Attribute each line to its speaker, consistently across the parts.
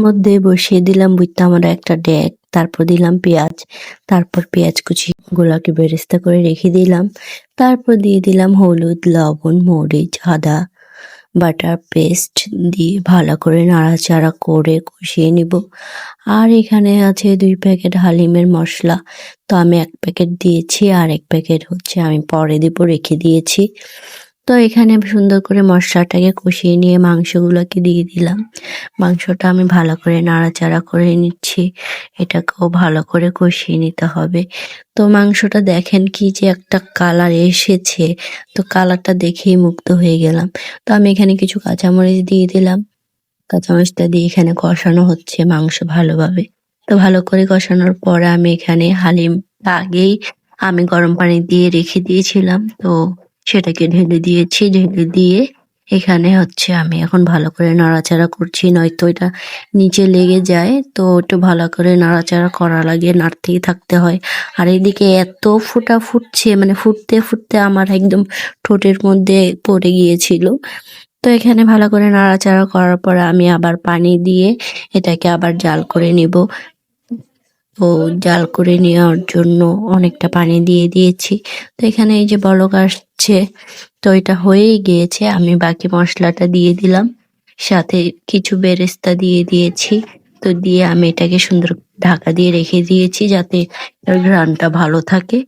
Speaker 1: মধ্যে বসিয়ে দিলাম বুঝতে আমরা একটা ডেক, তারপর দিলাম পেঁয়াজ, তারপর পেঁয়াজ কুচি গুলাকে বেরেস্তা করে রেখে দিলাম, তারপর দিয়ে দিলাম হলুদ, লবণ, মরিচ, আদা বাটার পেস্ট দিয়ে ভালো করে নাড়াচাড়া করে কষিয়ে নিব। আর এখানে আছে 2 প্যাকেট হালিমের মশলা, তো আমি 1 প্যাকেট দিয়েছি আর 1 প্যাকেট হচ্ছে আমি পরে দিব রেখে দিয়েছি। তো এখানে সুন্দর করে মশলাটাকে কষিয়ে নিয়ে মাংসগুলোকে দিয়ে দিলাম। মাংসটা আমি ভালো করে নাড়াচাড়া করে নিচ্ছি, এটাকেও ভালো করে কষিয়ে নিতে হবে। তো মাংসটা দেখেন কি যে একটা কালার এসেছে, তো কালারটা দেখেই মুগ্ধ হয়ে গেলাম। তো আমি এখানে কিছু কাঁচামরিচ দিয়ে দিলাম, কাঁচামরিচটা দিয়ে এখানে কষানো হচ্ছে মাংস ভালোভাবে। তো ভালো করে কষানোর পরে আমি এখানে হালিমটা আগেই আমি গরম পানি দিয়ে রেখে দিয়েছিলাম, তো সেটাকে ঢেলে দিয়েছি। ঢেলে দিয়ে এখানে হচ্ছে আমি এখন ভালো করে নাড়াচাড়া করছি, নয়তো এটা নিচে লেগে যায়। তো একটু ভালো করে নাড়াচাড়া করা লাগে, নাড়তেই থাকতে হয়। আর এদিকে এত ফোঁটা ফুটছে, মানে ফুটতে ফুটতে আমার একদম ঠোঁটের মধ্যে পড়ে গিয়েছিল। তো এখানে ভালো করে নাড়াচাড়া করার পরে আমি আবার পানি দিয়ে এটাকে আবার জাল করে নিব। তো জাল করে নেওয়ার জন্য অনেকটা পানি দিয়ে দিয়েছি। তো এখানে এই যে বলক আসছে, তো এটা হয়েই গিয়েছে। আমি বাকি মশলাটা দিয়ে দিলাম, সাথে কিছু বেরেস্তা দিয়ে দিয়েছি। তো দিয়ে আমি এটাকে সুন্দর ঢাকা দিয়ে রেখে দিয়েছি যাতে এর ঘ্রাণটা ভালো থাকে।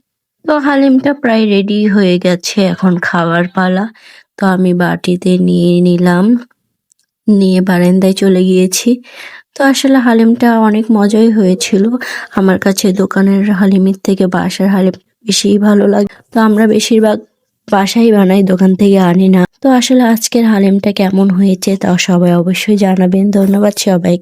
Speaker 1: তো হালিমটা প্রায় রেডি হয়ে গেছে, এখন খাওয়ার পালা। তো আমি বাটিতে নিয়ে নিলাম, নিয়ে বারান্দায় চলে গিয়েছি। তো আসলে হালিমটা অনেক মজাই হয়েছিল। আমার কাছে দোকানের হালিমের থেকে বাসার হালিম বেশিই ভালো লাগে। তো আমরা বেশিরভাগ বাসায় বানাই, দোকান থেকে আনি না। তো আসলে আজকের হালিমটা কেমন হয়েছে তা সবাই অবশ্যই জানাবেন। ধন্যবাদ সবাই।